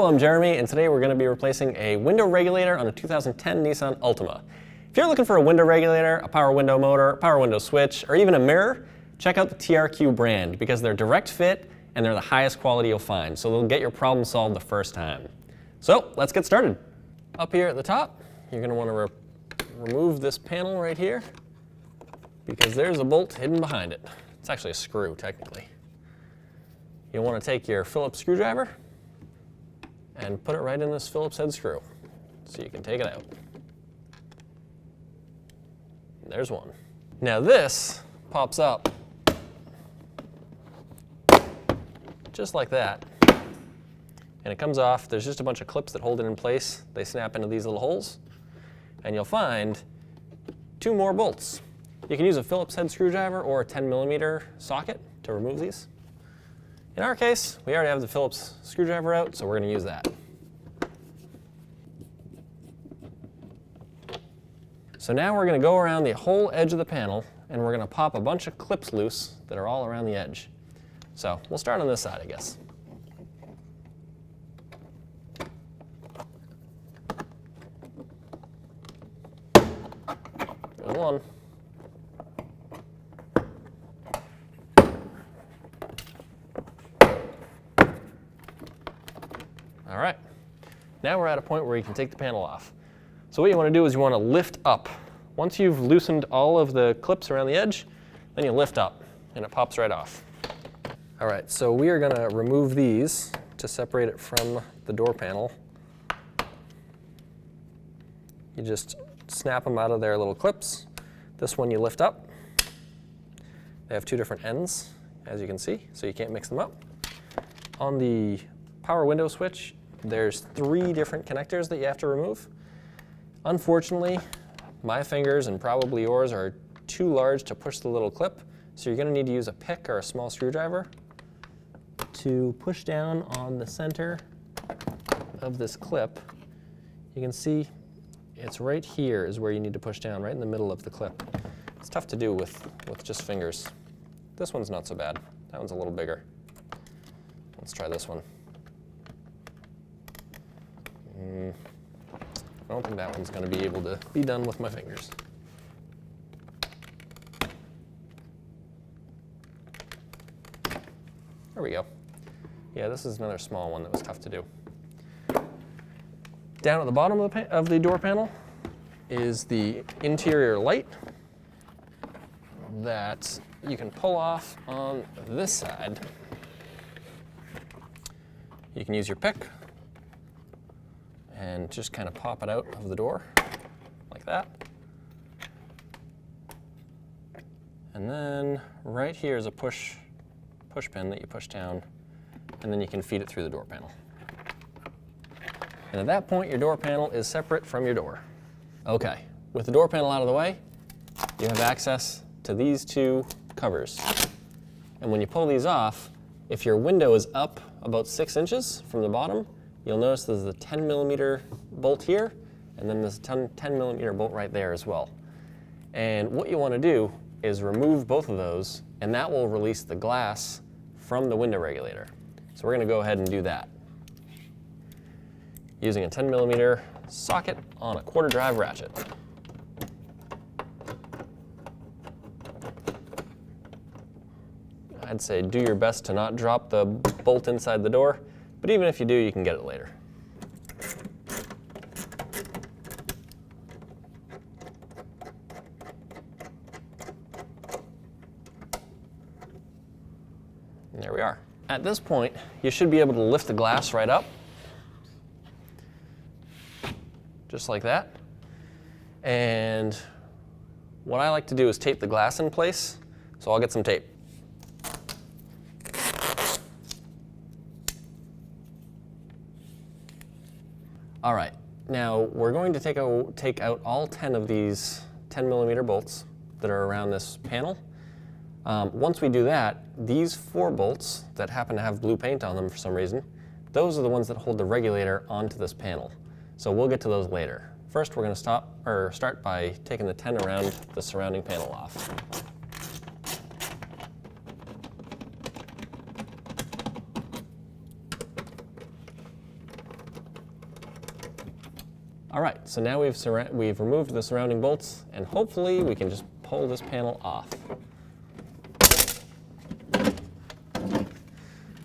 Hello, I'm Jeremy, and today we're going to be replacing a window regulator on a 2010 Nissan Altima. If you're looking for a window regulator, a power window motor, power window switch, or even a mirror, check out the TRQ brand because they're direct fit and they're the highest quality you'll find, so they'll get your problem solved the first time. So let's get started. Up here at the top, you're going to want to remove this panel right here because there's a bolt hidden behind it. It's actually a screw, technically. You'll want to take your Phillips screwdriver and put it right in this Phillips head screw so you can take it out. There's one. Now this pops up just like that, and it comes off. There's just a bunch of clips that hold it in place. They snap into these little holes, and you'll find two more bolts. You can use a Phillips head screwdriver or a 10mm socket to remove these. In our case, we already have the Phillips screwdriver out, so we're going to use that. So now we're going to go around the whole edge of the panel, and we're going to pop a bunch of clips loose that are all around the edge. So we'll start on this side, I guess. There's one. All right, now we're at a point where you can take the panel off. So what you want to do is you want to lift up. Once you've loosened all of the clips around the edge, then you lift up and it pops right off. All right, so we are going to remove these to separate it from the door panel. You just snap them out of their little clips. This one you lift up. They have two different ends, as you can see, so you can't mix them up. On the power window switch, there's 3 different connectors that you have to remove. Unfortunately, my fingers and probably yours are too large to push the little clip, so you're going to need to use a pick or a small screwdriver to push down on the center of this clip. You can see it's right here is where you need to push down, right in the middle of the clip. It's tough to do with just fingers. This one's not so bad. That one's a little bigger. Let's try this one. I don't think that one's going to be able to be done with my fingers. There we go. Yeah, this is another small one that was tough to do. Down at the bottom of the door panel is the interior light that you can pull off on this side. You can use your pick and just kind of pop it out of the door like that. And then right here is a push pin that you push down, and then you can feed it through the door panel. And at that point, your door panel is separate from your door. Okay, with the door panel out of the way, you have access to these 2 covers. And when you pull these off, if your window is up about 6 inches from the bottom, you'll notice there's a 10mm bolt here, and then there's a 10mm bolt right there as well. And what you want to do is remove both of those, and that will release the glass from the window regulator. So we're going to go ahead and do that using a 10mm socket on a 1/4 drive ratchet. I'd say do your best to not drop the bolt inside the door, but even if you do, you can get it later. And there we are. At this point, you should be able to lift the glass right up, just like that. And what I like to do is tape the glass in place, so I'll get some tape. All right, now we're going to take out all 10 of these 10mm bolts that are around this panel. Once we do that, these 4 bolts that happen to have blue paint on them for some reason, those are the ones that hold the regulator onto this panel. So we'll get to those later. First, we're going to start by taking the 10 around the surrounding panel off. so now we've removed the surrounding bolts, and hopefully we can just pull this panel off.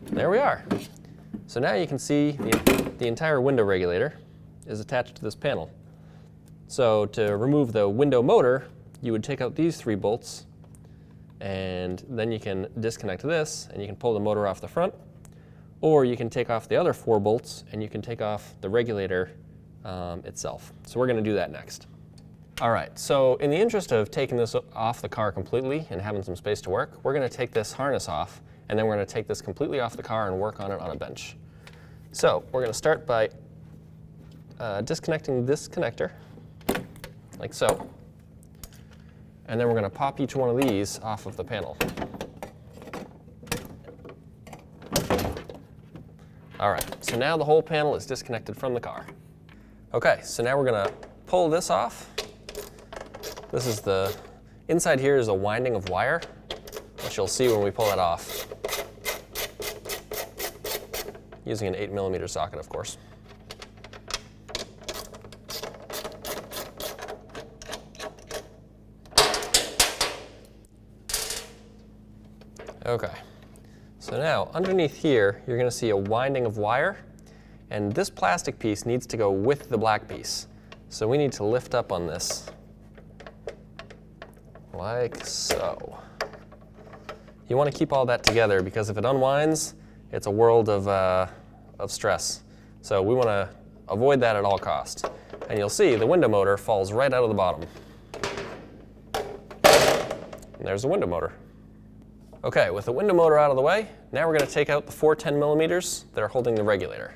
There we are. So now you can see the entire window regulator is attached to this panel. So to remove the window motor, you would take out these 3 bolts, and then you can disconnect this, and you can pull the motor off the front, or you can take off the other 4 bolts, and you can take off the regulator itself. So we're going to do that next. All right, so in the interest of taking this off the car completely and having some space to work, we're going to take this harness off, and then we're going to take this completely off the car and work on it on a bench. So we're going to start by disconnecting this connector, like so. And then we're going to pop each one of these off of the panel. All right, so now the whole panel is disconnected from the car. Okay, so now we're going to pull this off. This is inside here is a winding of wire, which you'll see when we pull that off. Using an 8mm socket, of course. Okay, so now underneath here, you're going to see a winding of wire, and this plastic piece needs to go with the black piece. So we need to lift up on this, like so. You want to keep all that together because if it unwinds, it's a world of stress. So we want to avoid that at all costs. And you'll see the window motor falls right out of the bottom. And there's the window motor. Okay, with the window motor out of the way, now we're going to take out the 4 10mm that are holding the regulator.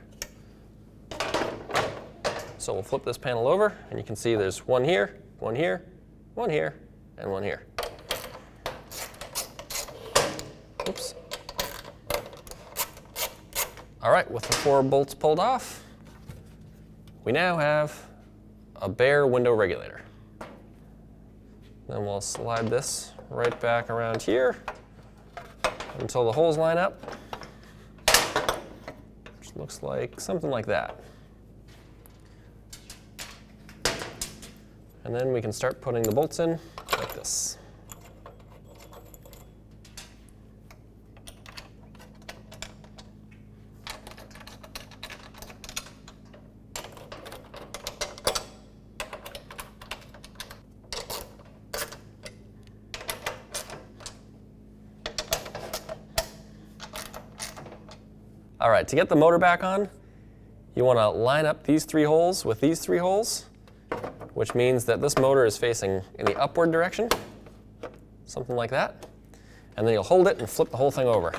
So we'll flip this panel over, and you can see there's one here, one here, one here, and one here. Oops. All right, with the 4 bolts pulled off, we now have a bare window regulator. Then we'll slide this right back around here until the holes line up, which looks like something like that. And then we can start putting the bolts in like this. All right, to get the motor back on, you want to line up these 3 holes with these 3 holes, which means that this motor is facing in the upward direction, something like that. And then you'll hold it and flip the whole thing over.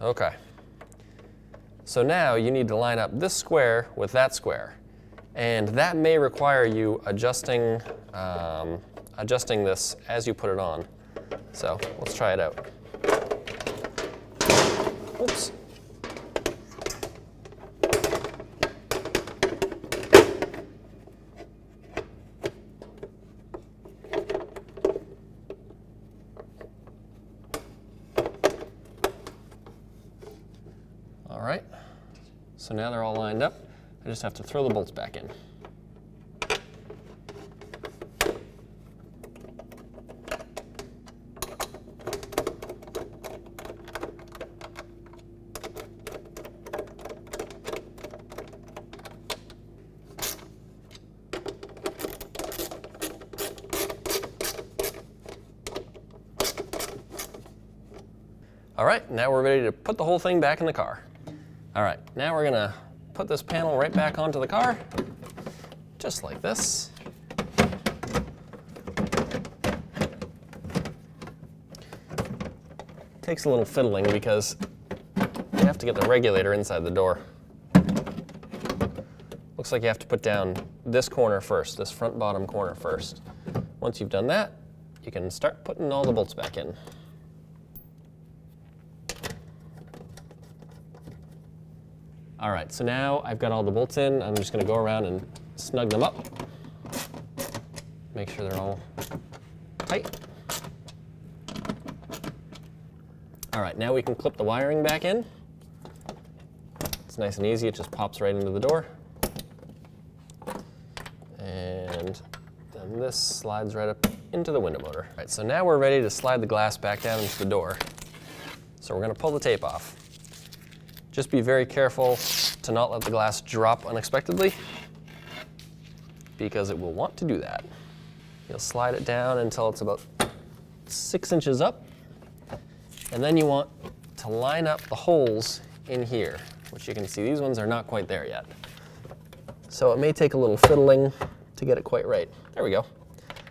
Okay. So now you need to line up this square with that square. And that may require you adjusting this as you put it on. So let's try it out. Oops. All right, so now they're all lined up. I just have to throw the bolts back in. All right, now we're ready to put the whole thing back in the car. All right, now we're gonna put this panel right back onto the car, just like this. Takes a little fiddling because you have to get the regulator inside the door. Looks like you have to put down this corner first, this front bottom corner first. Once you've done that, you can start putting all the bolts back in. All right, so now I've got all the bolts in. I'm just going to go around and snug them up. Make sure they're all tight. All right, now we can clip the wiring back in. It's nice and easy, it just pops right into the door. And then this slides right up into the window motor. All right, so now we're ready to slide the glass back down into the door. So we're gonna pull the tape off. Just be very careful to not let the glass drop unexpectedly, because it will want to do that. You'll slide it down until it's about 6 inches up, and then you want to line up the holes in here, which you can see these ones are not quite there yet. So it may take a little fiddling to get it quite right. There we go.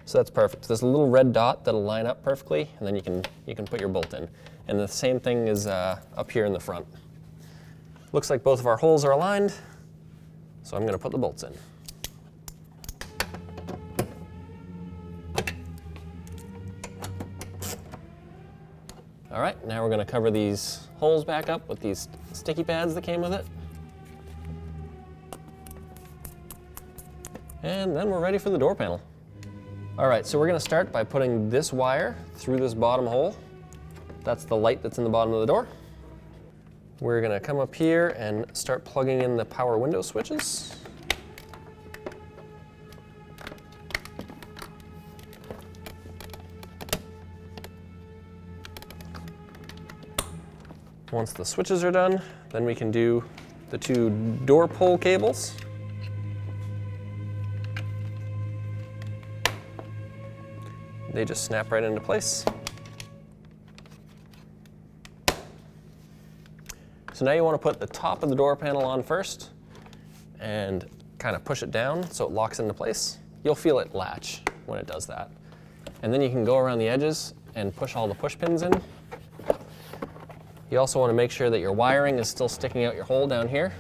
So that's perfect. There's a little red dot that'll line up perfectly, and then you can put your bolt in. And the same thing is up here in the front. Looks like both of our holes are aligned, so I'm going to put the bolts in. All right, now we're going to cover these holes back up with these sticky pads that came with it. And then we're ready for the door panel. All right, so we're going to start by putting this wire through this bottom hole. That's the light that's in the bottom of the door. We're going to come up here and start plugging in the power window switches. Once the switches are done, then we can do the 2 door pull cables. They just snap right into place. So now you want to put the top of the door panel on first and kind of push it down so it locks into place. You'll feel it latch when it does that. And then you can go around the edges and push all the push pins in. You also want to make sure that your wiring is still sticking out your hole down here,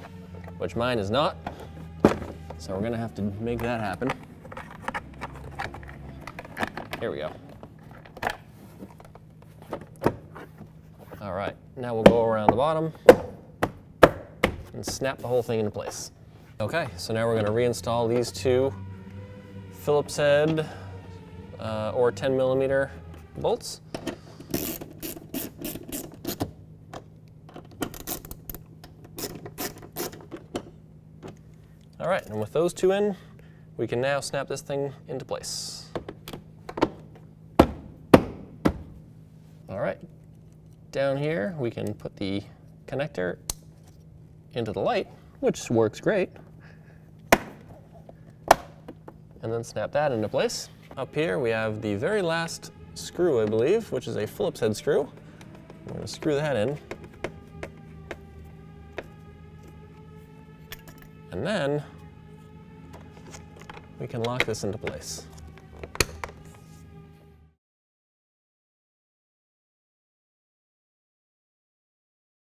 which mine is not. So we're going to have to make that happen. Here we go. All right, now we'll go around the bottom and snap the whole thing into place. Okay, so now we're going to reinstall these 2 Phillips head or 10mm bolts. All right, and with those 2 in, we can now snap this thing into place. All right, down here we can put the connector into the light, which works great, and then snap that into place. Up here we have the very last screw, I believe, which is a Phillips head screw. I'm going to screw that in. And then we can lock this into place.